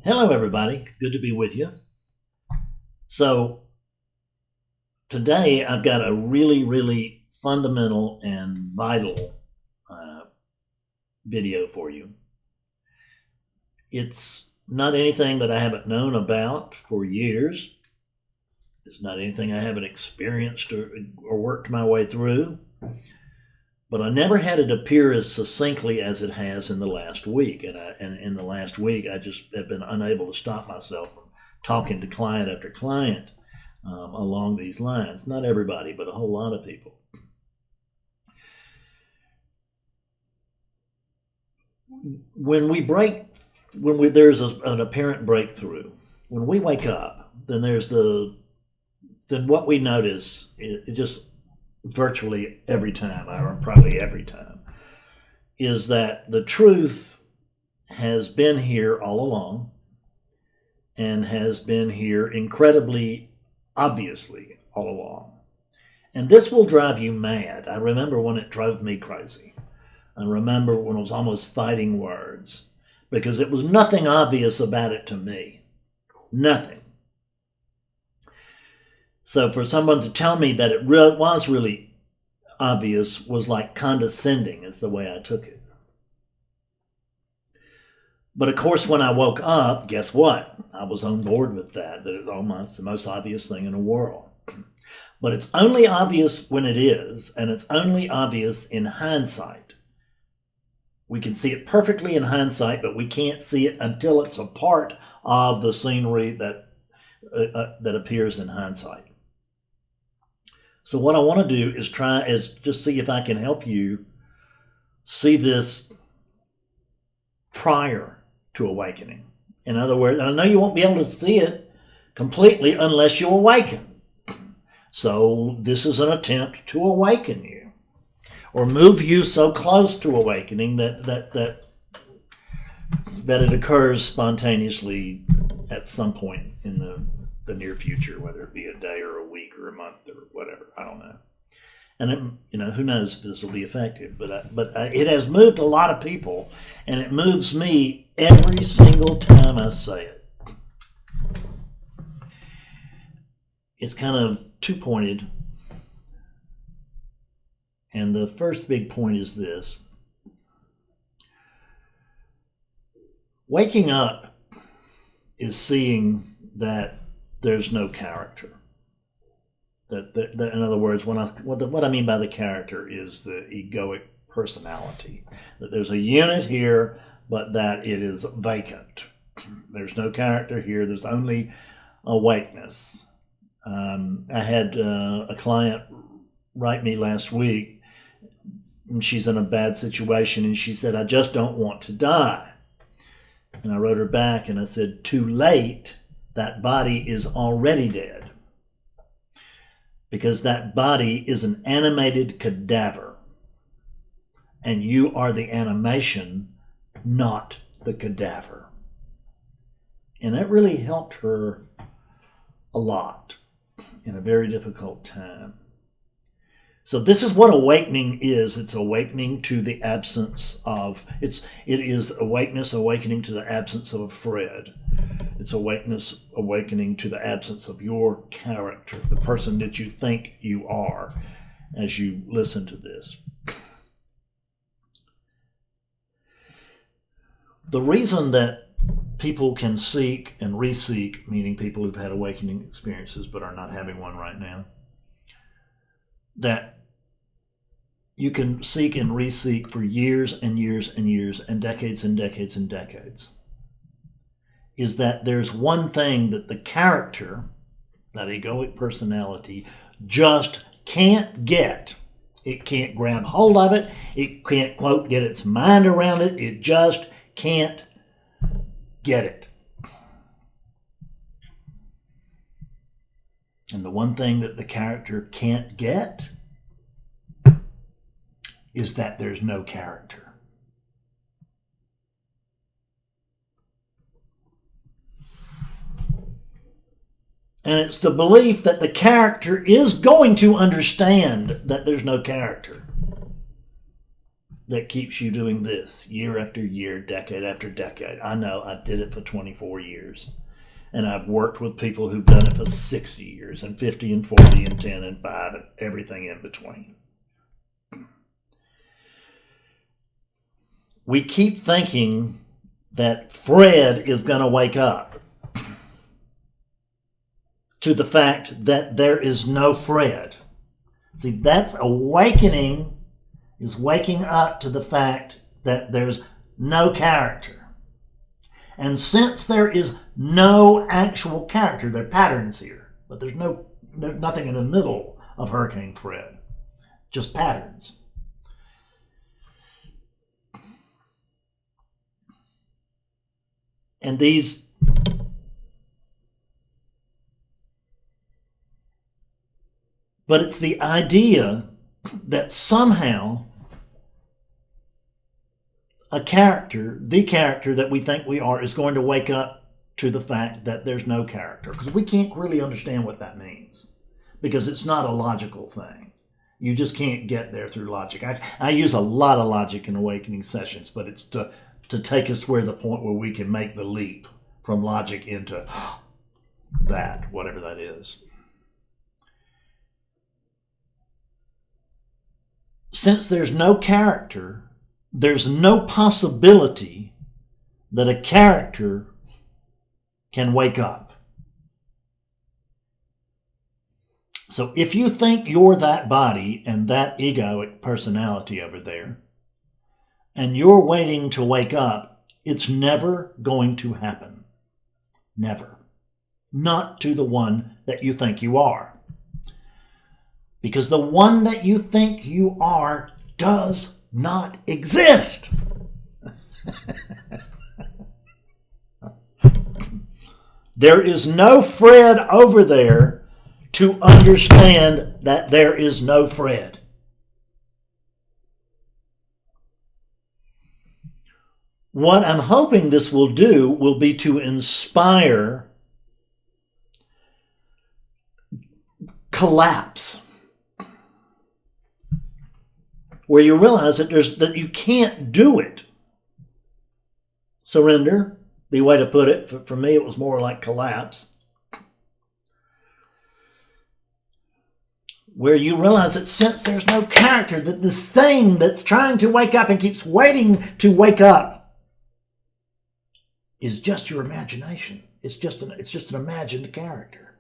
Hello, everybody. Good to be with you. So, today I've got a really fundamental and vital video for you. It's not anything that I haven't known about for years. It's not anything I haven't experienced or worked my way through. But I never had it appear as succinctly as it has in the last week. And in the last week, I just have been unable to stop myself from talking to client after client along these lines. Not everybody, but a whole lot of people. When there's an apparent breakthrough, when we wake up, then what we notice, it just virtually every time, or probably every time, is that the truth has been here all along and has been here incredibly obviously all along. And this will drive you mad. I remember when it drove me crazy. I remember when I was almost fighting words because it was nothing obvious about it to me. Nothing. So for someone to tell me that it was really obvious was like condescending, is the way I took it. But of course, when I woke up, guess what? I was on board with that it's almost the most obvious thing in the world. But it's only obvious when it is, and it's only obvious in hindsight. We can see it perfectly in hindsight, but we can't see it until it's a part of the scenery that appears in hindsight. So what I want to do is just see if I can help you see this prior to awakening. In other words, I know you won't be able to see it completely unless you awaken. So this is an attempt to awaken you, or move you so close to awakening that it occurs spontaneously at some point in the near future, whether it be a day or a week or a month or whatever. I don't know. And who knows if this will be effective, but it has moved a lot of people, and it moves me every single time I say it. It's kind of two-pointed, and the first big point is this. Waking up is seeing that there's no character. That in other words, what I mean by the character is the egoic personality. That there's a unit here, but that it is vacant. There's no character here. There's only awakeness. I had a client write me last week. She's in a bad situation, and she said, "I just don't want to die." And I wrote her back, and I said, "Too late. That body is already dead, because that body is an animated cadaver, and you are the animation, not the cadaver." And that really helped her a lot in a very difficult time. So this is what awakening is. It's awakening to the absence of, it is awakeness awakening to the absence of Fred. It's awakeness awakening to the absence of your character, the person that you think you are as you listen to this. The reason that people can seek and re-seek, meaning people who've had awakening experiences but are not having one right now, that you can seek and re-seek for years and years and years and decades and decades and decades, is that there's one thing that the character, that egoic personality, just can't get. It can't grab hold of it. It can't, quote, get its mind around it. It just can't get it. And the one thing that the character can't get is that there's no character. And it's the belief that the character is going to understand that there's no character that keeps you doing this year after year, decade after decade. I know I did it for 24 years. And I've worked with people who've done it for 60 years and 50 and 40 and 10 and 5 and everything in between. We keep thinking that Fred is going to wake up to the fact that there is no Fred. See, that's awakening, is waking up to the fact that there's no character. And since there is no actual character, there are patterns here, but there's nothing in the middle of Hurricane Fred, just patterns. And these but it's the idea that somehow the character that we think we are, is going to wake up to the fact that there's no character. Because we can't really understand what that means. Because it's not a logical thing. You just can't get there through logic. I use a lot of logic in awakening sessions, but it's to take us where the point where we can make the leap from logic into that, whatever that is. Since there's no character, there's no possibility that a character can wake up. So if you think you're that body and that egoic personality over there, and you're waiting to wake up, it's never going to happen. Never. Not to the one that you think you are. Because the one that you think you are does not exist. There is no Fred over there to understand that there is no Fred. What I'm hoping this will do will be to inspire collapse, where you realize that you can't do it. Surrender, be a way to put it. For me, it was more like collapse. Where you realize that since there's no character, that this thing that's trying to wake up and keeps waiting to wake up is just your imagination. It's just an imagined character.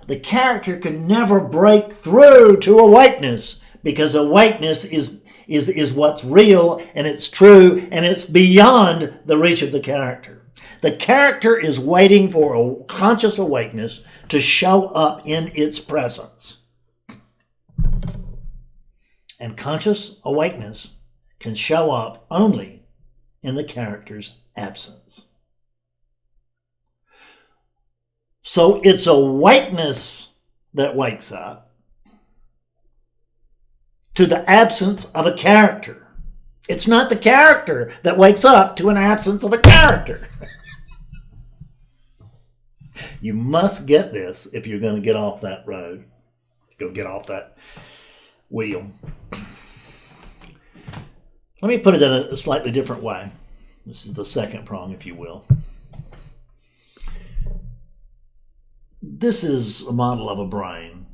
The character can never break through to awakeness, because awakeness is what's real and it's true and it's beyond the reach of the character. The character is waiting for a conscious awakeness to show up in its presence. And conscious awakeness can show up only in the character's absence. So it's awakeness that wakes up to the absence of a character. It's not the character that wakes up to an absence of a character. You must get this if you're going to get off that road. Go get off that wheel. Let me put it in a slightly different way. This is the second prong, if you will. This is a model of a brain.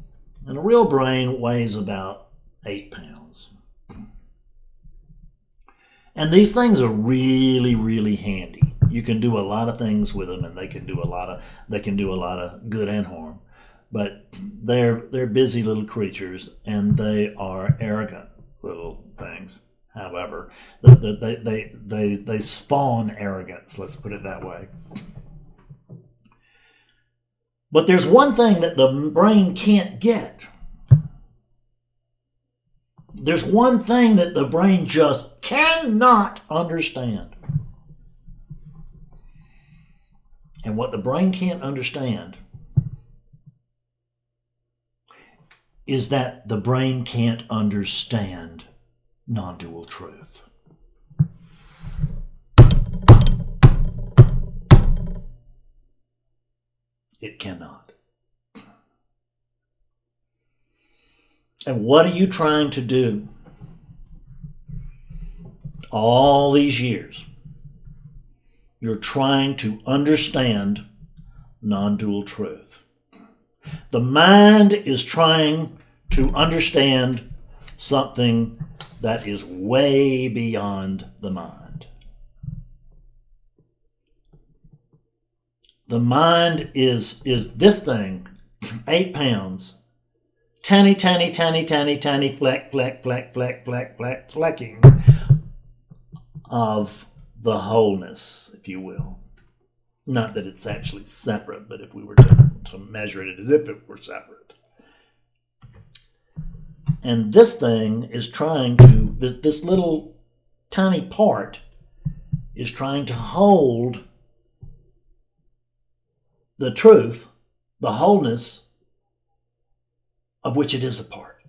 And a real brain weighs about 8 pounds. And these things are really, really handy. You can do a lot of things with them, and they can do a lot of good and harm. But they're busy little creatures, and they are arrogant little things. However, they spawn arrogance, let's put it that way. But there's one thing that the brain can't get. There's one thing that the brain just cannot understand. And what the brain can't understand is that the brain can't understand non-dual truth. It cannot. And what are you trying to do? all these years, you're trying to understand non-dual truth. The mind is trying to understand something that is way beyond the mind. The mind is this thing, 8 pounds, tiny, tiny, tiny, tiny, tiny flecking of the wholeness, if you will. Not that it's actually separate, but if we were to measure it as if it were separate. And this thing is trying to, this little tiny part is trying to hold the truth, the wholeness of which it is a part.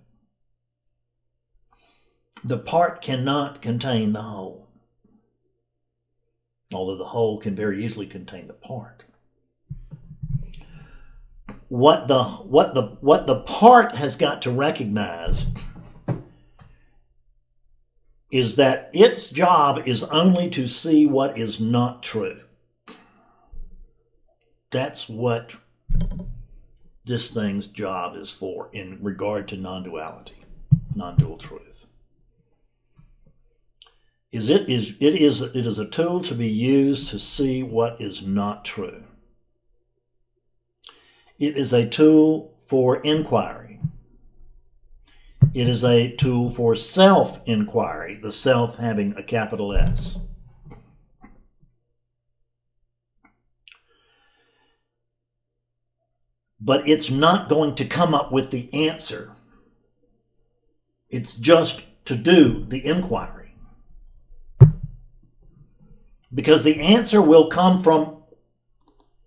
The part cannot contain the whole, although the whole can very easily contain the part. What the part has got to recognize is that its job is only to see what is not true. That's what this thing's job is for in regard to non-duality, non-dual truth. It is a tool to be used to see what is not true. It is a tool for inquiry. It is a tool for self-inquiry, the self having a capital S. But it's not going to come up with the answer. It's just to do the inquiry. Because the answer will come from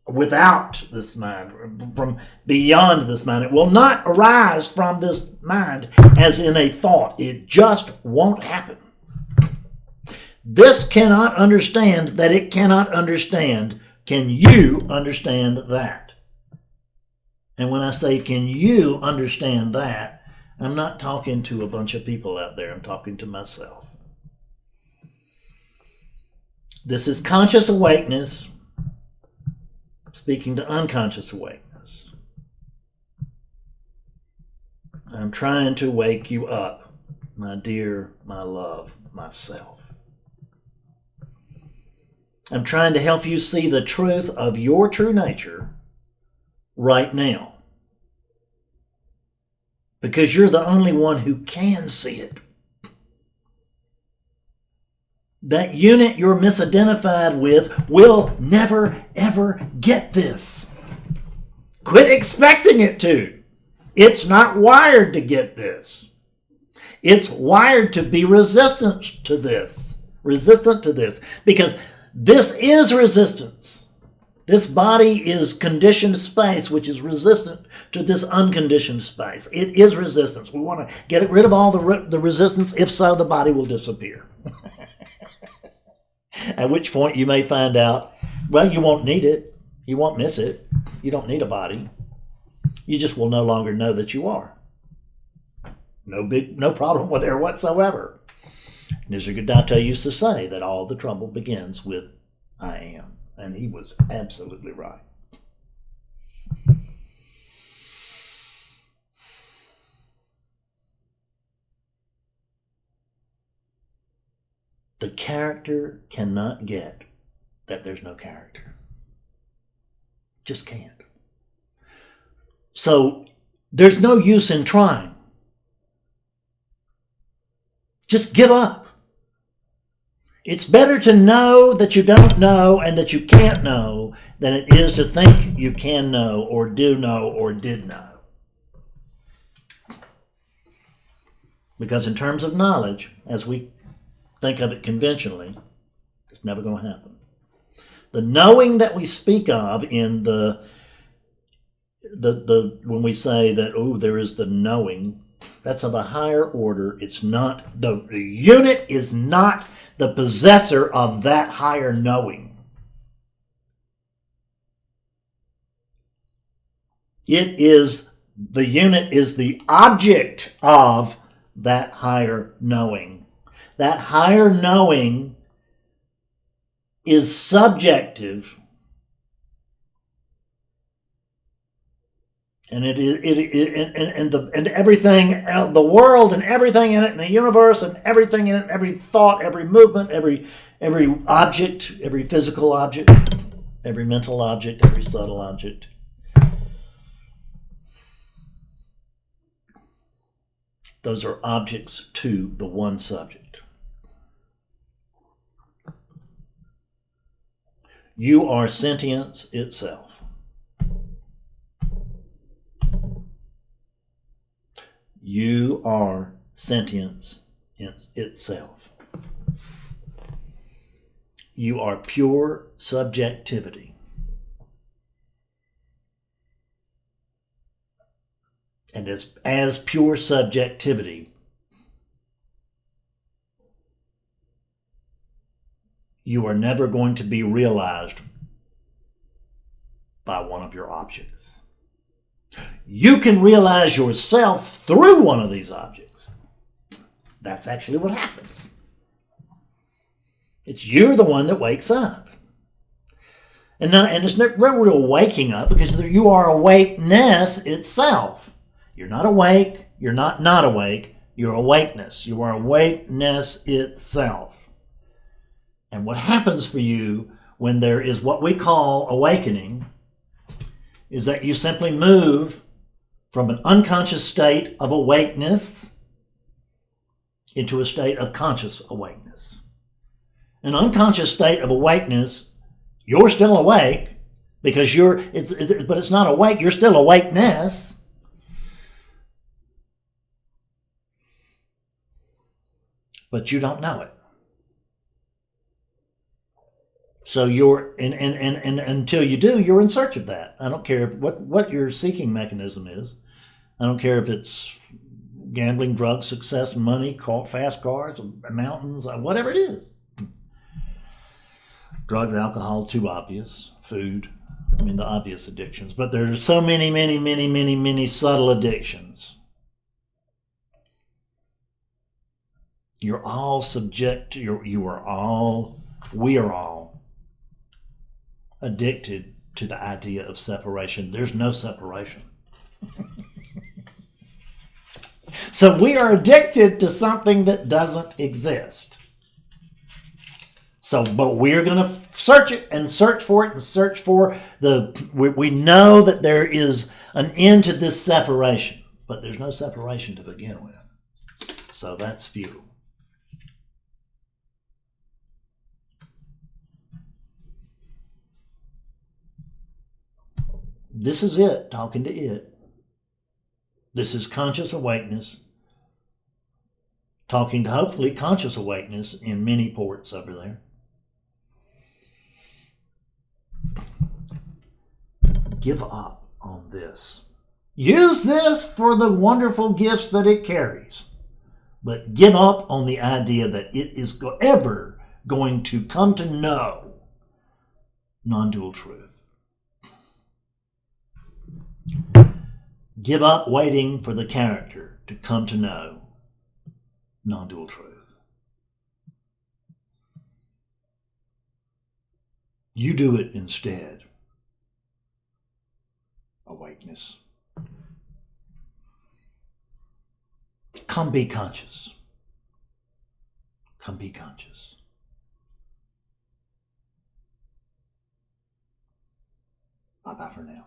without this mind, from beyond this mind. It will not arise from this mind as in a thought. It just won't happen. This cannot understand that it cannot understand. Can you understand that? And when I say, can you understand that, I'm not talking to a bunch of people out there. I'm talking to myself. This is conscious awakeness speaking to unconscious awakeness. I'm trying to wake you up, my dear, my love, myself. I'm trying to help you see the truth of your true nature right now. Because you're the only one who can see it. That unit you're misidentified with will never, ever get this. Quit expecting it to. It's not wired to get this. It's wired to be resistant to this. Because this is resistance. This body is conditioned space, which is resistant to this unconditioned space. It is resistance. We want to get rid of all the resistance. If so, the body will disappear. At which point you may find out, well, you won't need it. You won't miss it. You don't need a body. You just will no longer know that you are. No problem with there whatsoever. Nisargadatta used to say that all the trouble begins with I am. And he was absolutely right. The character cannot get that there's no character. Just can't. So there's no use in trying. Just give up. It's better to know that you don't know and that you can't know than it is to think you can know or do know or did know. Because in terms of knowledge, as we think of it conventionally, it's never going to happen. The knowing that we speak of in the when we say that, oh, there is the knowing, that's of a higher order. It's not, the unit is not the possessor of that higher knowing. The unit is the object of that higher knowing. that higher knowing is subjective, and and everything, the world and everything in it, and the universe and everything in it, every thought, every movement, every object, every physical object, every mental object, every subtle object, those are objects to the one subject. You are sentience itself. You are sentience itself. You are pure subjectivity. And as pure subjectivity, you are never going to be realized by one of your objects. You can realize yourself through one of these objects. That's actually what happens. You're the one that wakes up. And it's not real waking up, because you are awakeness itself. You're not awake. You're not awake. You're awakeness. You are awakeness itself. And what happens for you when there is what we call awakening is that you simply move from an unconscious state of awakeness into a state of conscious awakeness. An unconscious state of awakeness, you're still awake, because but it's not awake, you're still awakeness. But you don't know it. So and until you do, you're in search of that. I don't care what your seeking mechanism is. I don't care if it's gambling, drugs, success, money, fast cars, mountains, whatever it is. Drugs, alcohol, too obvious. Food, the obvious addictions. But there's so many subtle addictions. You're all we are all addicted to the idea of separation. There's no separation. So we are addicted to something that doesn't exist. But we're going to search it and search for it and search for we know that there is an end to this separation, but there's no separation to begin with. So that's futile. This is it, talking to it. This is conscious awakeness, talking to hopefully conscious awakeness in many ports over there. Give up on this. Use this for the wonderful gifts that it carries, but give up on the idea that it is ever going to come to know non-dual truth. Give up waiting for the character to come to know non-dual truth. You do it instead. Awakeness. Come be conscious. Come be conscious. Bye-bye for now.